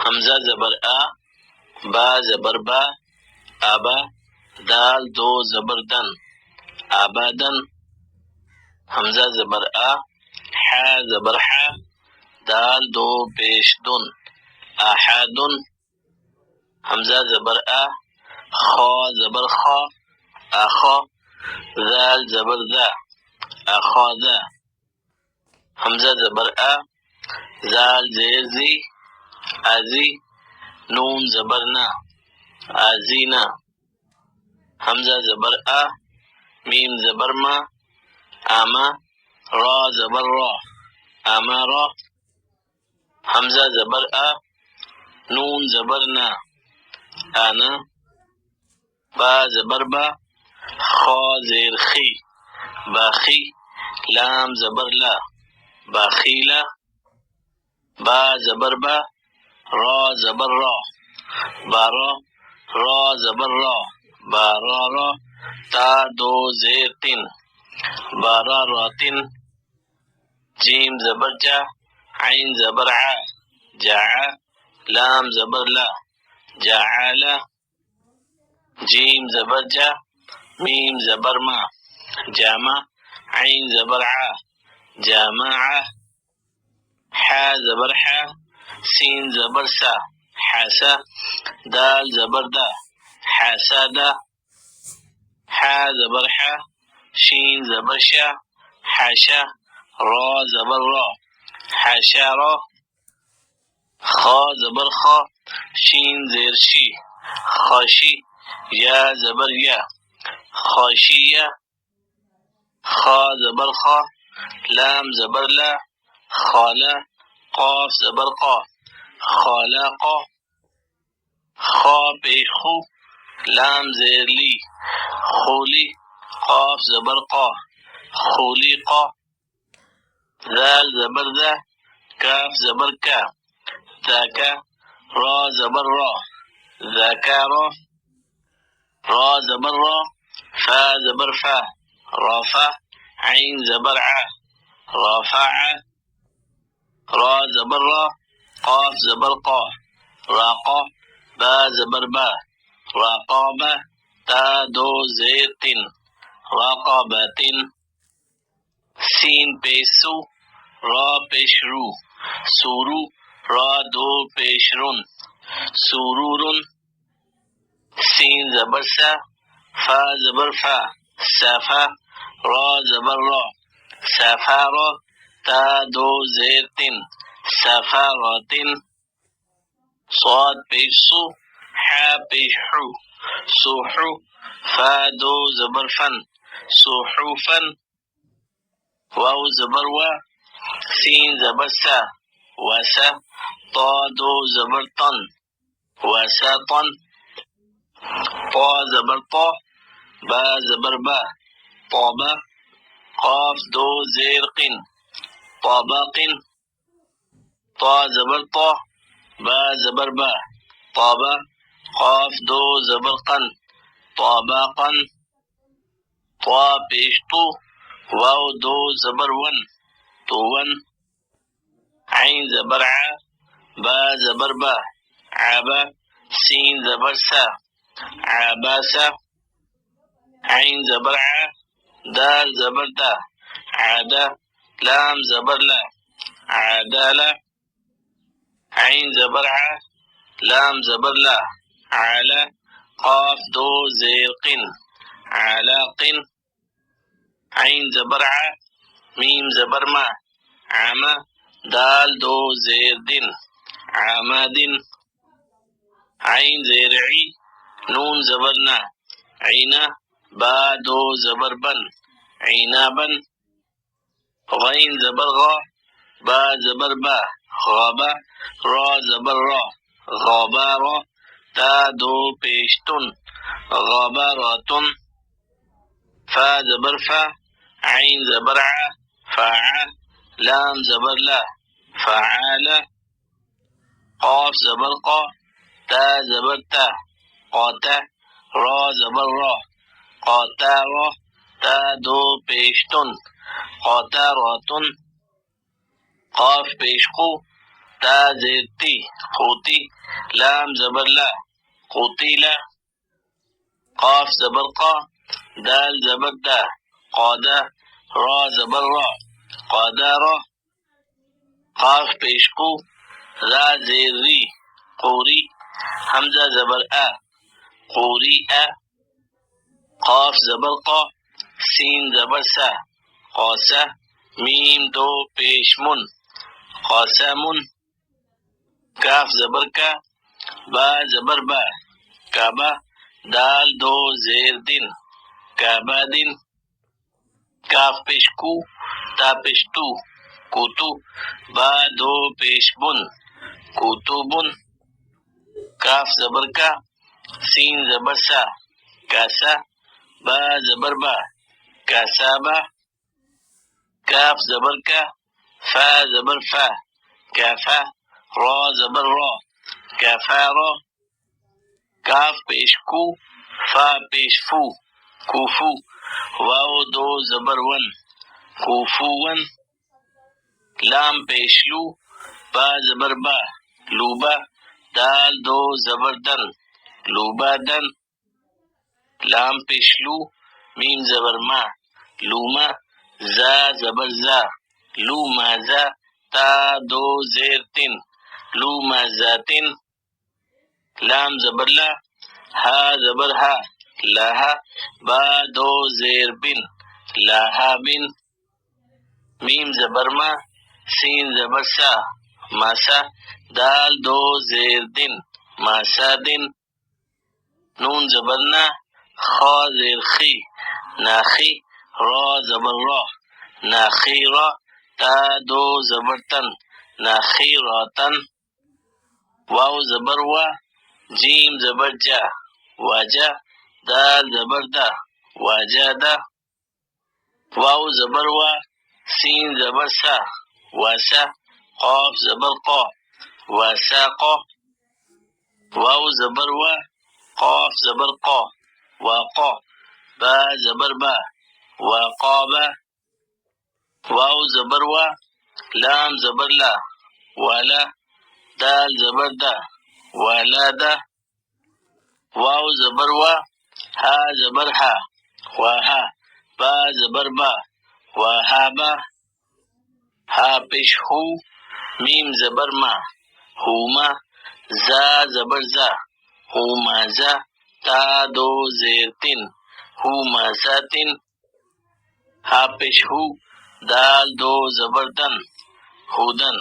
حمزہ زبر آ، با زبر با، آبا، دال دو زبر دن، آبادن. حمزہ زبر آ، حا زبر حا، دال دو پیش دن، آحادن. حمزہ زبر آ، خا زبر خا، آخا، ذال زبر ذا، آخاذا. حمزہ زبر آ، زال زیر زی، آزی، نون زبر نا، آزینا. حمزہ زبر آ، میم زبر ما، آما، را زبر را، آمارا. حمزہ زبر آ، نون زبر نا، آنا، با زبر با، خا زیر خی، باخی، لام زبر لا، باخیلا. با زبر با، را زبر را، بارا، را زبر را، بارارا. تا دو زیر تن، باراراتن. جیم زبر جا، عین زبر ع، جاع، لام زبر لا، جاعلا. جیم زبر جا، میم زبر ما، جامع، عین زبر ع، جامع. حا زبر حا، سین زبر سا، حاسا، دال زبر دا، حاسادا. حا زبر حا، شین زبر شا، حاشا، را زبر را، حاشارا. خا زبر خا، شین زیر شی، خاشی، یا زبر یا، خاشیہ. خا زبر خا، لام زبر لا، خالا، قاف زبر قا، خالاقا. خا پیش خو، لام زیر لی، خولی، قاف زبر قا، خولیقا. ذال زبر ذا، کاف زبر کا، ذاکا، را زبر را، ذاکارا. را زبر را، فا زبر فا، رافع، عین زبر ع، رافع. را زبر را، قاف زبر قا، راقا، با زبر با، راقابا. تا دو زیر تن، راقاباتن. سین پیش سو، را پیش رو، سورو، را دو پیش رن، سورورن. سین زبر سا، فا زبر فا، سافا، را زبر را، سافارا. تا دو زیر تن، سافاراتن. صاد پیش سو، حا پیش حو، سوحو، فا دو زبر فن، سوحوفن. واو زبر وا، سین زبر سا، واسا، طا دو زبر طن، واساطن. طا زبر طا، با زبر با، طابا، قاف دو زیر قن، طاباقن. طا زبر طا، با زبر با، طابا، قاف دو زبر قن، طاباقن. طا پیش تو، واو دو زبر ون، طون. عین زبر ع، با زبر با، عابا، سین زبر سا، عاباسا. عین زبر ع، دال زبر دا، عادا، لام زبر لا، عادالا. عین زبر ع، لام زبر لا، عالا، قاف دو زیر قن، عالاقن. عین زبر ع، میم زبر ما، عاما، دال دو زیر دن، عامادن. عین زیر عی، نون زبر نا، عینا، با دو زبر بن، عینابن. غین زبر غا، با زبر با، غابا، را زبر را، غابارا. تا دو پیشتن، غاباراتن. فا زبر فا، عین زبر ع، فاعا، لام زبر لا، فعالا. قاف زبر قا، تا زبر تا، قاتا، را زبر را، قاتارا. تا دو پیشتن، قاتاراتن. قاف پیش قو، تا زیر تی قوتی، لام زبر لا قوتیلا، قاف زبر قا، دال زبر دا قادا، را زبر را قادارا، قاف پیشقو، را زیر ری قوری، حمزہ زبر آ قوری آ، قاف زبر قا، سین زبر سا قاسا، میم دو پیش من قاسمن، کاف زبر کا، با زبر با کعبہ، دال دو زیر دن کعبہ دن، کاف پیش کو، تا پیش تو کوتو، با دو پیش بن کوتوبن، کاف زبر کا، سین زبر سا کاسا، با زبر با کاسابا، کاف زبر کا، فا زبر فا کافا، را زبر را کافارا، کاف پیش کو، فا پیش فو کوفو، واو دو زبر ون کوفون، لام پیش لو، با زبر با لوبا، دال دو زبر دن لوبا دن، لام پیش لو، میم زبر ما لوما، زا زبر زا لوما زا، تا دو زیر تن لوما زاتن، لام زبر لا، ہا زبر ہا لاہا، با دو زیر بن لاہا بن، میم زبر ما، سین زبر سا ماسا، دال دو زیر دن ماسا دن، نون زبر نا، خا زیر خی ناخی، را زبر را ناخی را، تا دو زبر تن ناخی راتن، واو زبر وا، جیم زبر جا واجا، دال زبر دا واجا دا، واو زبر وا، سین زبر سا واسا، قاف زبر قا واساقا، واو زبر وا، قاف زبر قا واقا، با زبر با واقابا، واو زبر وا، لام زبر لا والا، دال زبر دا والا دا، واو زبر وا، ہا زبر ہا واہا، با زبر با واہابا، ہا پیش ہو، میم زبر ما ہوما، زا زبر زا ہوما زا، تا دو زیر تن ہوما زاتن، ہا پیش ہو، دال دو زبر دن ہودن،